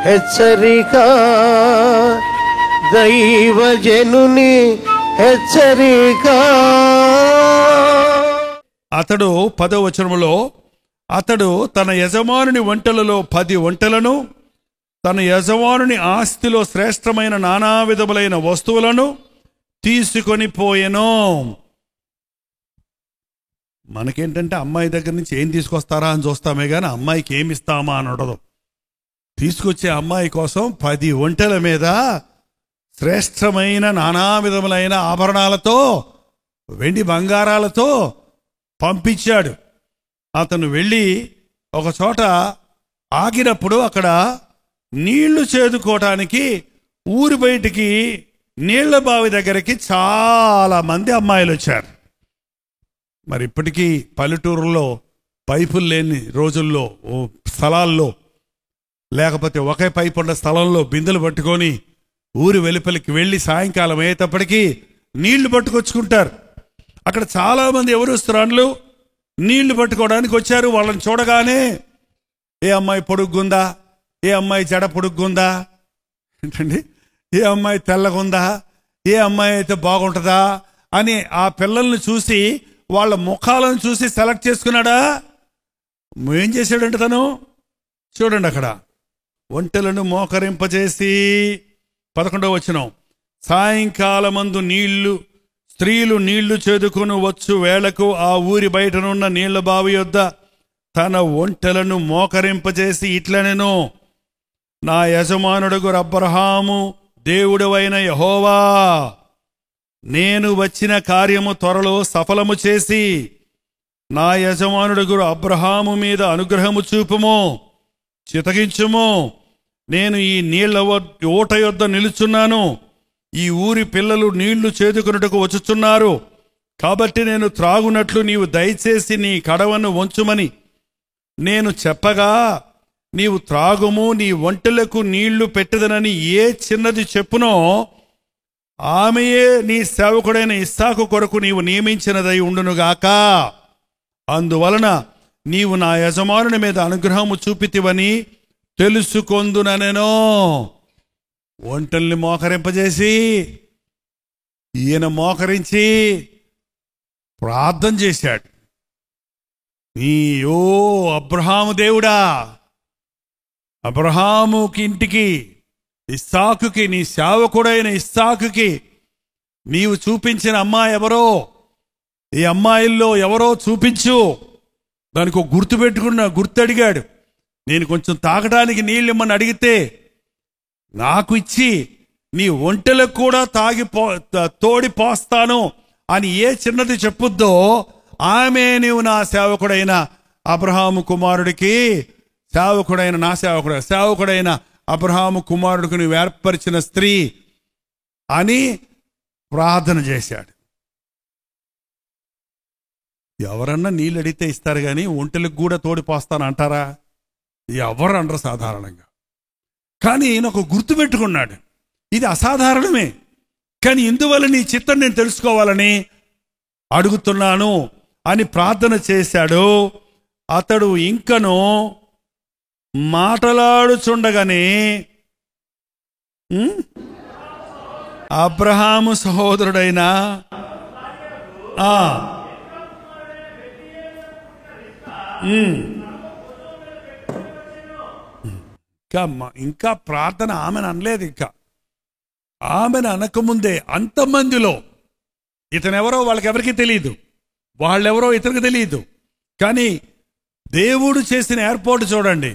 హెచ్చరిక, దైవజనుని హెచ్చరిక. అతడు 10వ వచనములో, అతడు తన యజమానుని వంటలలో 10 వంటలను, తన యజమానుని ఆస్తిలో శ్రేష్టమైన నానా విధములైన వస్తువులను తీసుకొని పోయెను. మనకేంటంటే అమ్మాయి దగ్గర నుంచి ఏం తీసుకొస్తారా అని చూస్తామే కానీ అమ్మాయికి ఏమి ఇస్తామా అని ఉండదు. తీసుకొచ్చే అమ్మాయి కోసం 10 వంటల మీద శ్రేష్టమైన నానా విధములైన ఆభరణాలతో, వెండి బంగారాలతో పంపించాడు. అతను వెళ్ళి ఒక చోట ఆగినప్పుడు అక్కడ నీళ్లు చేదుకోవటానికి ఊరి బయటికి నీళ్ల బావి దగ్గరికి చాలా మంది అమ్మాయిలు వచ్చారు. మరి ఇప్పటికీ పల్లెటూరులో పైపులు లేని రోజుల్లో స్థలాల్లో, లేకపోతే ఒకే పైపు ఉన్న స్థలంలో బిందెలు పట్టుకొని ఊరి వెలుపలికి వెళ్ళి సాయంకాలం అయ్యేటప్పటికీ నీళ్లు పట్టుకొచ్చుకుంటారు. అక్కడ చాలామంది ఎవరు వస్తున్నారు, నీళ్లు పట్టుకోవడానికి వచ్చారు. వాళ్ళని చూడగానే ఏ అమ్మాయి పొడుగ్గుందా, ఏ అమ్మాయి జడ పొడుగ్గుందా, ఏంటండి ఏ అమ్మాయి తెల్లగుందా, ఏ అమ్మాయి అయితే బాగుంటుందా అని ఆ పిల్లల్ని చూసి వాళ్ళ ముఖాలను చూసి సెలెక్ట్ చేసుకున్నాడా? ఏం చేశాడంటే తను చూడండి అక్కడ ఒంటెలను మోకరింపజేసి 11వ వచనం, సాయంకాలమందు స్త్రీలు నీళ్లు చేదుకొని వచ్చు వేళకు ఆ ఊరి బయటనున్న నీళ్ల బావి యొద్ద తన ఒంటెలను మోకరింపజేసి ఇట్లనెను, నా యజమానుడుగు అబ్రహాము దేవుడవైన యెహోవా, నేను వచ్చిన కార్యము త్వరలో సఫలము చేసి నా యజమానుడుగు అబ్రహాము మీద అనుగ్రహము చూపుము, చితగించుము. నేను ఈ నీళ్ల ఊట యొద్ద నిలుచున్నాను. ఈ ఊరి పిల్లలు నీళ్లు చేదుకొనుటకు వచ్చుచున్నారు. కాబట్టి నేను త్రాగునట్లు నీవు దయచేసి నీ కడవను వంచుమని నేను చెప్పగా, నీవు త్రాగుము, నీ ఒంటెలకు నీళ్లు పెట్టదనని ఏ చిన్నది చెప్పునో ఆమెయే నీ సేవకుడైన ఇస్సాకు కొరకు నీవు నియమించినదై ఉండునుగాక. అందువలన నీవు నా యజమానుని మీద అనుగ్రహము చూపితివని తెలుసుకొందుననెను. ఒంటల్ని మోకరింపజేసి ఈయన మోకరించి ప్రార్థన చేశాడు. ఓ అబ్రహాము దేవుడా, అబ్రహాముకి ఇంటికి ఇస్సాకుకి, నీ సేవకుడైన ఇస్సాకుకి నీవు చూపించిన అమ్మాయి ఎవరో, ఈ అమ్మాయిల్లో ఎవరో చూపించు. దానికి ఒక గుర్తు అడిగాడు. నేను కొంచెం తాగడానికి నీళ్ళు ఇమ్మని అడిగితే నాకు ఇచ్చి నీ ఒంటెలకు కూడా తోడి పోస్తాను అని ఏ చిన్నది చెప్పుద్దో ఆమె నీవు నా సేవకుడైన అబ్రహాము కుమారుడికి సేవకుడైన అబ్రహాము కుమారుడికి నువ్వు ఏర్పరిచిన స్త్రీ అని ప్రార్థన చేశాడు. ఎవరన్నా నీళ్ళు అడిగితే ఇస్తారు కానీ ఒంటెలకు కూడా తోడిపోస్తాను అంటారా? ఎవరు అనరు సాధారణంగా. కానీ ఈయన ఒక గుర్తు పెట్టుకున్నాడు, ఇది అసాధారణమే, కానీ ఇందువల్ల నీ చిత్తం నేను తెలుసుకోవాలని అడుగుతున్నాను అని ప్రార్థన చేశాడు. అతడు ఇంకను మాటలాడుచుండగానే అబ్రహాము సహోదరుడైన ఇంకా ప్రార్థన ఆమెను అనలేదు. ఆమెను అనకముందే అంతమందిలో ఇతనెవరో వాళ్ళకెవరికి తెలియదు, వాళ్ళెవరో ఇతనికి తెలియదు. కానీ దేవుడు చేసిన ఏర్పాటు చూడండి,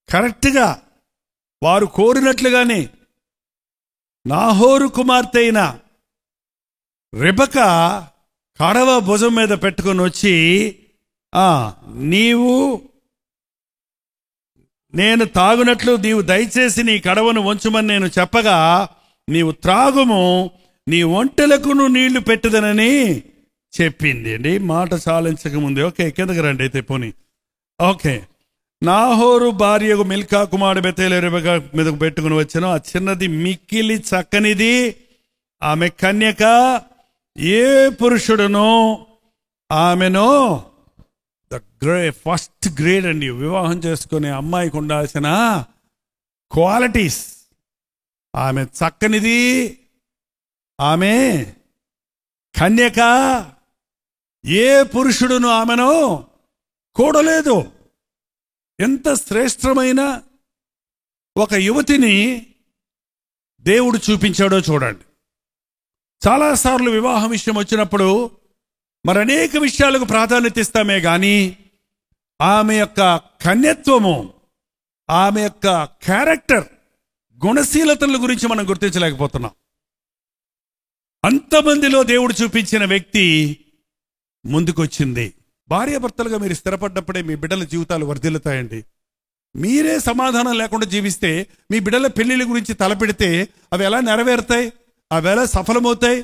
కరెక్ట్గా వారు కోరినట్లుగానే నాహోరు కుమార్తె అయిన రెబెకా కడవ భుజం మీద పెట్టుకొని వచ్చి, నేను తాగునట్లు నీవు దయచేసి నీ కడవను వంచుమని నేను చెప్పగా, నీవు త్రాగుము, నీ ఒంటెలకు నీళ్లు పెట్టదనని చెప్పింది అండి. మాట చాలించకముందే ఓకే కిందకి రండి అయితే పోనీ. ఓకే, నాహోరు భార్యకు మిల్కా కుమారుడు బెతేలు రెబెకా మీదకు పెట్టుకుని వచ్చాను. ఆ చిన్నది మిక్కిలి చక్కనిది, ఆమె కన్యక. ఏ పురుషుడును ఆమెను ఫస్ట్ గ్రేడ్ అండి, వివాహం చేసుకునే అమ్మాయికి ఉండాల్సిన క్వాలిటీస్. ఆమె చక్కనిది, ఆమె కన్యక, ఏ పురుషుడును ఆమెను కూడలేదు. ఎంత శ్రేష్టమైన ఒక యువతిని దేవుడు చూపించాడో చూడండి. చాలాసార్లు వివాహం విషయం వచ్చినప్పుడు మరి అనేక విషయాలకు ప్రాధాన్యత ఇస్తామే కానీ ఆమె యొక్క కన్యత్వము, ఆమె యొక్క క్యారెక్టర్, గుణశీలతల గురించి మనం గుర్తించలేకపోతున్నాం. అంతమందిలో దేవుడు చూపించిన వ్యక్తి ముందుకొచ్చింది. భార్యాభర్తలుగా మీరు స్థిరపడ్డప్పుడే మీ బిడ్డల జీవితాలు వర్ధిల్లుతాయండి. మీరే సమాధానం లేకుండా జీవిస్తే, మీ బిడ్డల పెళ్లిళ్ళ గురించి తలపెడితే అవి ఎలా నెరవేరుతాయి, అవి ఎలా సఫలమవుతాయి,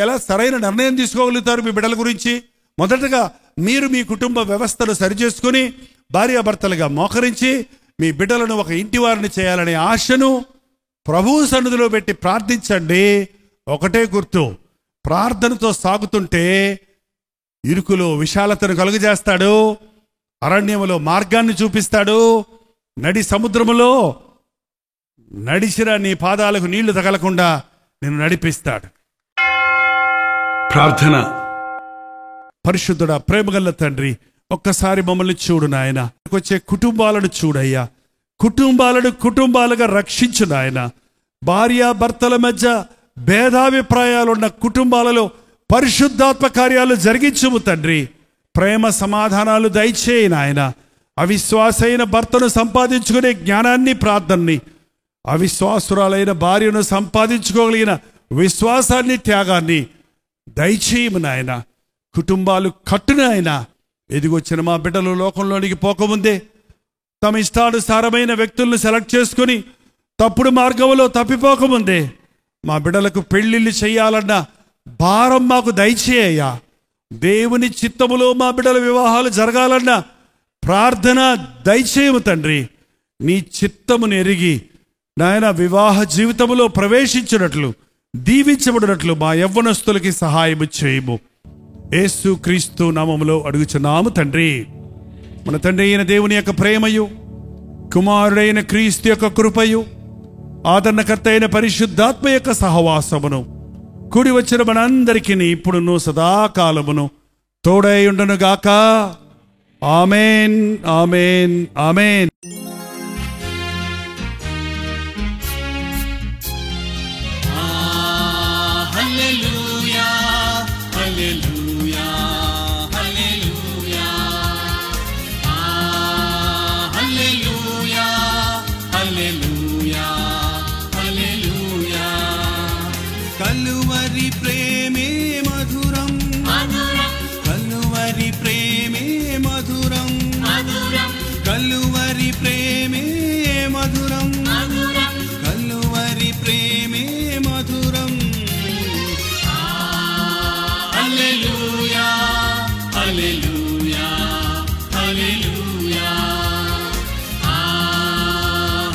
ఎలా సరైన నిర్ణయం తీసుకోగలుగుతారు మీ బిడ్డల గురించి? మొదటగా మీరు మీ కుటుంబ వ్యవస్థను సరిచేసుకుని భార్యాభర్తలుగా మోకరించి మీ బిడ్డలను ఒక ఇంటి వారిని చేయాలనే ఆశను ప్రభువు సన్నిధిలో పెట్టి ప్రార్థించండి. ఒకటే గుర్తు, ప్రార్థనతో సాగుతుంటే ఇరుకులో విశాలతను కలుగజేస్తాడు, అరణ్యములో మార్గాన్ని చూపిస్తాడు, నడి సముద్రములో నడిచిన నీ పాదాలకు నీళ్లు తగలకుండా నిన్ను నడిపిస్తాడు. ప్రార్థన. పరిశుద్ధుడా, ప్రేమగల్ల తండ్రి, ఒక్కసారి మమ్మల్ని చూడు నాయన. వచ్చే కుటుంబాలను చూడయ్యా, కుటుంబాలుగా రక్షించు నాయన. భార్యాభర్తల మధ్య భేదాభిప్రాయాలున్న కుటుంబాలలో పరిశుద్ధాత్మ కార్యాలు జరిగించుము తండ్రి. ప్రేమ సమాధానాలు దయచేయి నాయన. అవిశ్వాసైన భర్తను సంపాదించుకునే జ్ఞానాన్ని, ప్రార్థనని, అవిశ్వాసురాలైన భార్యను సంపాదించుకోగలిగిన విశ్వాసాన్ని, త్యాగాన్ని దయచేయము నాయన. కుటుంబాలు కట్టునాయన. ఎదిగొచ్చిన మా బిడ్డలు లోకంలోనికి పోకముందే తమ ఇష్టానుసారమైన వ్యక్తులను సెలెక్ట్ చేసుకుని తప్పుడు మార్గంలో తప్పిపోకముందే మా బిడ్డలకు పెళ్లిళ్ళు చేయాలన్న భారం మాకు దయచేయ్యా. దేవుని చిత్తములో మా బిడ్డల వివాహాలు జరగాలన్న ప్రార్థన దయచేయము తండ్రి. నీ చిత్తమును ఎరిగి నాయన వివాహ జీవితంలో ప్రవేశించినట్లు, దీవించబడినట్లు మా యవ్వనస్తులకి సహాయము చేయము. యేసు క్రీస్తు నామములో అడుగుచున్నాము తండ్రి. మన తండ్రి అయిన దేవుని యొక్క ప్రేమయు, కుమారుడైన క్రీస్తు యొక్క కృపయు, ఆదరణకర్త అయిన పరిశుద్ధాత్మ యొక్క సహవాసమును కూడి వచ్చిన మనందరికీ ఇప్పుడును సదాకాలమును తోడై ఉండును గాక. ఆమేన్, ఆమేన్, ఆమేన్. కలువరి ప్రేమే మధురం, కలువరి ప్రేమే మధురం, కలువరి ప్రేమే మధురం, కలువరి ప్రేమే మధురం. హల్లెలూయా, హల్లెలూయా, హల్లెలూయా,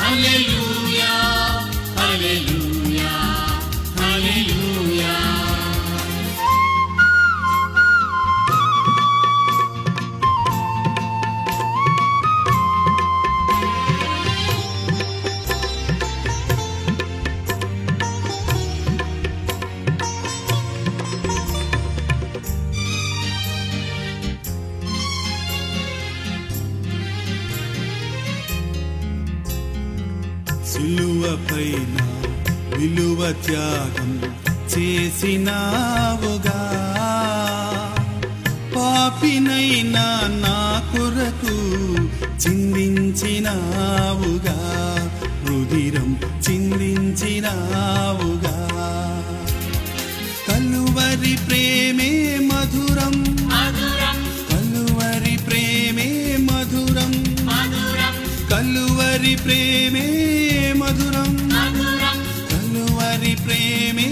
హల్లెలూయా, హల్లెలూయా, హల్లెలూయా. సిలువపైన విలువ త్యాగం చేసినావుగా, పాపినైనా నా కొరకు చిందించినావుగా, రుధిరం చిందించినావుగా. కలువరి ప్రేమే మధురం, కలువరి ప్రేమే మధురం, కలువరి ప్రేమే మధురం, కలువరి ప్రేమే